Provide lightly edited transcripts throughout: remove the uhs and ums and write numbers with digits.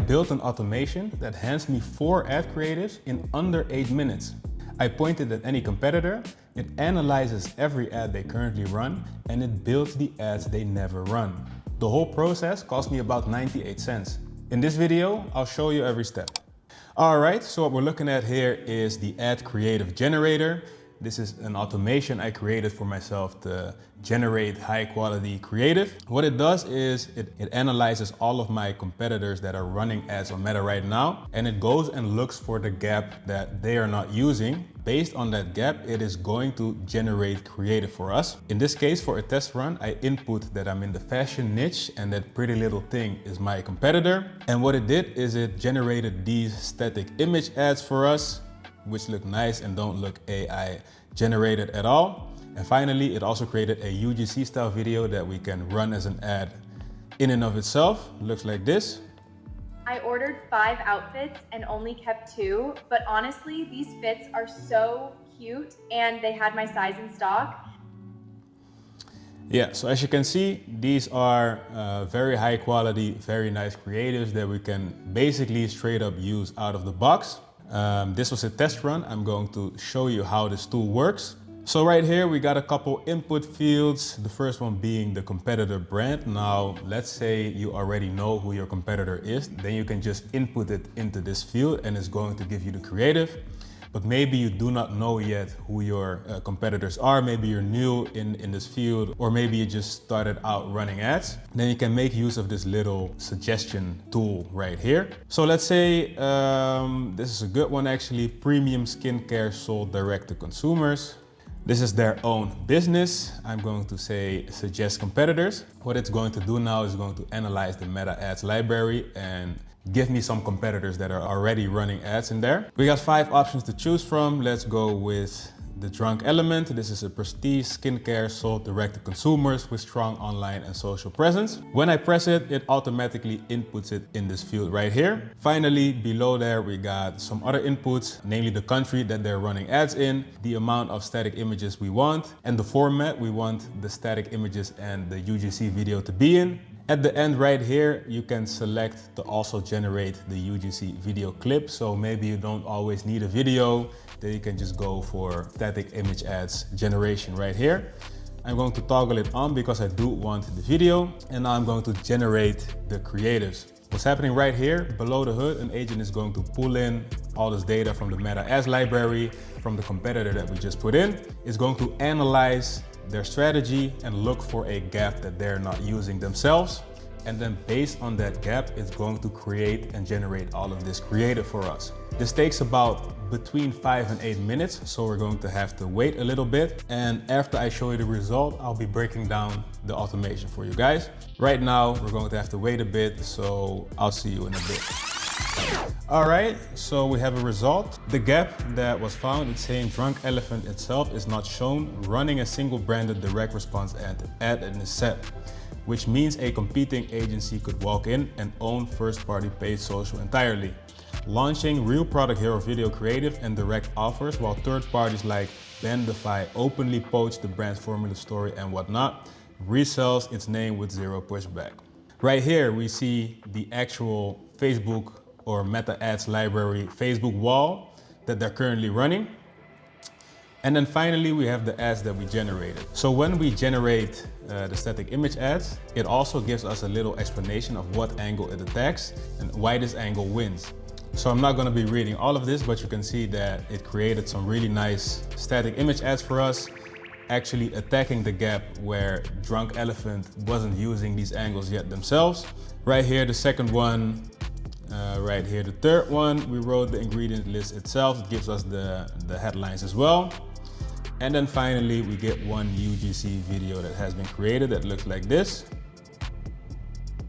built an automation that hands me 4 ad creatives in under 8 minutes. I point it at any competitor, it analyzes every ad they currently run, and it builds the ads they never run. The whole process cost me about 98 cents. In this video, I'll show you every step. Alright, so what we're looking at here is the ad creative generator. This is an automation I created for myself to generate high quality creative. What it does is it analyzes all of my competitors that are running ads on Meta right now, and it goes and looks for the gap that they are not using. Based on that gap, it is going to generate creative for us. In this case, for a test run, I input that I'm in the fashion niche and that Pretty Little Thing is my competitor. And what it did is it generated these static image ads for us, which look nice and don't look AI generated at all. And finally, it also created a UGC style video that we can run as an ad in and of itself. Looks like this. I ordered 5 outfits and only kept 2, but honestly, these fits are so cute and they had my size in stock. Yeah, so as you can see, these are very high quality, very nice creatives that we can basically straight up use out of the box. This was a test run. I'm going to show you how this tool works. So right here, we got a couple input fields. The first one being the competitor brand. Now, let's say you already know who your competitor is. Then you can just input it into this field and it's going to give you the creative. But maybe you do not know yet who your competitors are. Maybe you're new in this field, or maybe you just started out running ads. Then you can make use of this little suggestion tool right here. So let's say this is a good one actually. Premium skincare sold direct to consumers. This is their own business. I'm going to say suggest competitors. What it's going to do now is going to analyze the Meta Ads library and give me some competitors that are already running ads in there. We got 5 options to choose from. Let's go with the Drunk Element. This is a prestige skincare sold direct to consumers with strong online and social presence. When I press it, it automatically inputs it in this field right here. Finally, below there, we got some other inputs, namely the country that they're running ads in, the amount of static images we want, and the format we want the static images and the UGC video to be in. At the end right here, you can select to also generate the UGC video clip. So maybe you don't always need a video, then you can just go for static image ads generation right here. I'm going to toggle it on because I do want the video. And now I'm going to generate the creatives. What's happening right here, below the hood, an agent is going to pull in all this data from the Meta Ads library, from the competitor that we just put in. It's going to analyze their strategy and look for a gap that they're not using themselves. And then based on that gap, it's going to create and generate all of this creative for us. This takes about between 5 and 8 minutes, so we're going to have to wait a little bit. And after I show you the result, I'll be breaking down the automation for you guys. Right now, we're going to have to wait a bit, so I'll see you in a bit. All right, so we have a result. The gap that was found, it's saying Drunk Elephant itself is not shown running a single branded direct response ad in the set, which means a competing agency could walk in and own first-party paid social entirely, launching real product hero video creative and direct offers, while third parties like Bandify openly poach the brand's formula story and whatnot, resells its name with zero pushback. Right here, we see the actual Facebook or Meta Ads library Facebook wall that they're currently running. And then finally, we have the ads that we generated. So when we generate the static image ads, it also gives us a little explanation of what angle it attacks and why this angle wins. So I'm not gonna be reading all of this, but you can see that it created some really nice static image ads for us, actually attacking the gap where Drunk Elephant wasn't using these angles yet themselves. Right here, the second one, right here, the third one, we wrote the ingredient list itself. It gives us the headlines as well. And then finally, we get one UGC video that has been created that looks like this.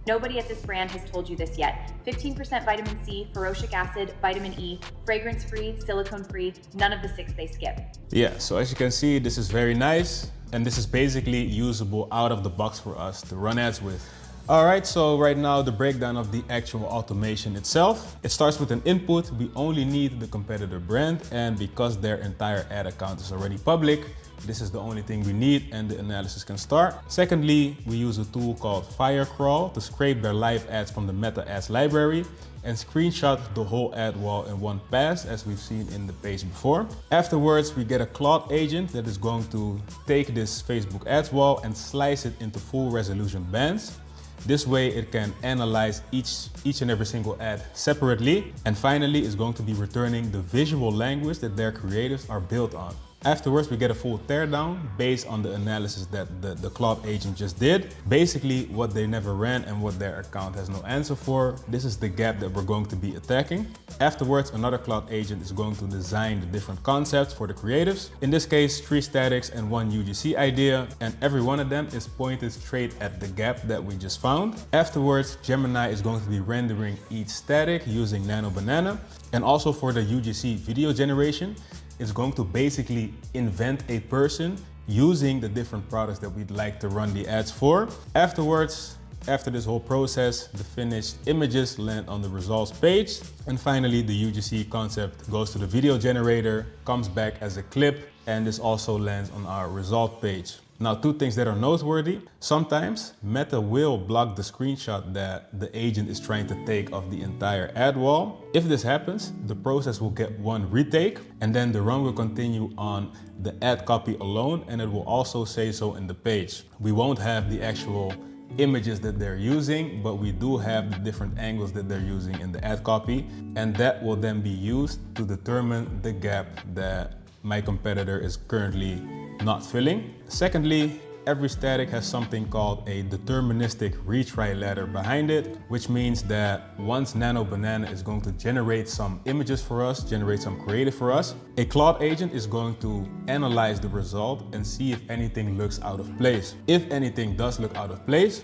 Nobody at this brand has told you this yet. 15% vitamin C, ferulic acid, vitamin E, fragrance-free, silicone-free, none of the 6 they skip. Yeah, so as you can see, this is very nice. And this is basically usable out of the box for us to run ads with. All right, so right now the breakdown of the actual automation itself. It starts with an input. We only need the competitor brand, and because their entire ad account is already public, this is the only thing we need and the analysis can start. Secondly, we use a tool called Firecrawl to scrape their live ads from the meta ads library and screenshot the whole ad wall in one pass, as we've seen in the page before. Afterwards, we get a Claude agent that is going to take this Facebook ads wall and slice it into full resolution bands. This way it can analyze each and every single ad separately. And finally, it's going to be returning the visual language that their creatives are built on. Afterwards, we get a full teardown based on the analysis that the Claude agent just did. Basically, what they never ran and what their account has no answer for. This is the gap that we're going to be attacking. Afterwards, another Claude agent is going to design the different concepts for the creatives. In this case, 3 statics and 1 UGC idea, and every one of them is pointed straight at the gap that we just found. Afterwards, Gemini is going to be rendering each static using Nano Banana. And also for the UGC video generation, it's going to basically invent a person using the different products that we'd like to run the ads for. Afterwards, after this whole process, the finished images land on the results page. And finally, the UGC concept goes to the video generator, comes back as a clip, and this also lands on our result page. Now, 2 things that are noteworthy. Sometimes Meta will block the screenshot that the agent is trying to take of the entire ad wall. If this happens, the process will get 1 retake, and then the run will continue on the ad copy alone, and it will also say so in the page. We won't have the actual images that they're using, but we do have the different angles that they're using in the ad copy, and that will then be used to determine the gap that my competitor is currently not filling. Secondly, every static has something called a deterministic retry ladder behind it, which means that once Nano Banana is going to generate some images for us, generate some creative for us, a Claude agent is going to analyze the result and see if anything looks out of place. If anything does look out of place,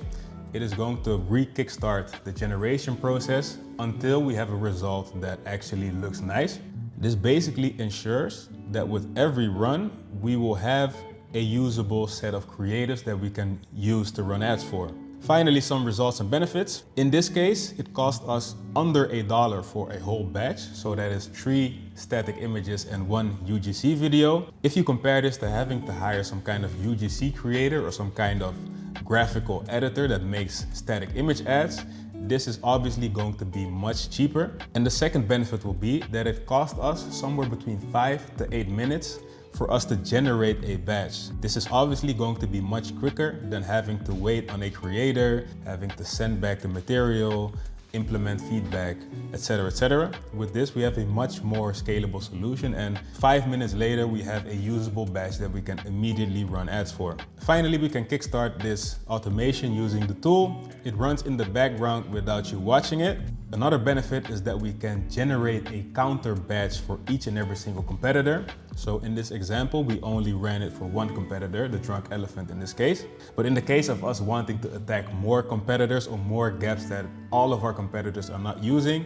it is going to re-kickstart the generation process until we have a result that actually looks nice. This basically ensures that with every run, we will have a usable set of creatives that we can use to run ads for. Finally, some results and benefits. In this case, it cost us under $1 for a whole batch. So that is 3 static images and 1 UGC video. If you compare this to having to hire some kind of UGC creator or some kind of graphical editor that makes static image ads, this is obviously going to be much cheaper. And the second benefit will be that it cost us somewhere between 5 to 8 minutes for us to generate a batch. This is obviously going to be much quicker than having to wait on a creator, having to send back the material, implement feedback, etc., etc. With this, we have a much more scalable solution, and 5 minutes later, we have a usable batch that we can immediately run ads for. Finally, we can kickstart this automation using the tool. It runs in the background without you watching it. Another benefit is that we can generate a counter batch for each and every single competitor. So in this example, we only ran it for 1 competitor, the drunk elephant in this case. But in the case of us wanting to attack more competitors or more gaps that all of our competitors are not using,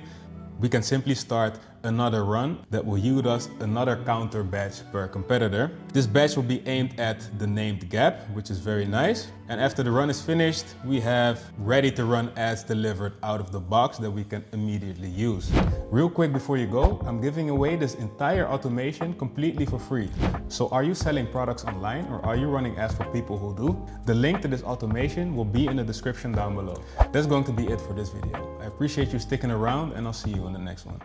we can simply start another run that will yield us another counter batch per competitor. This batch will be aimed at the named gap, which is very nice. And after the run is finished, we have ready to run ads delivered out of the box that we can immediately use. Real quick before you go, I'm giving away this entire automation completely for free. So are you selling products online or are you running ads for people who do? The link to this automation will be in the description down below. That's going to be it for this video. I appreciate you sticking around and I'll see you in the next one.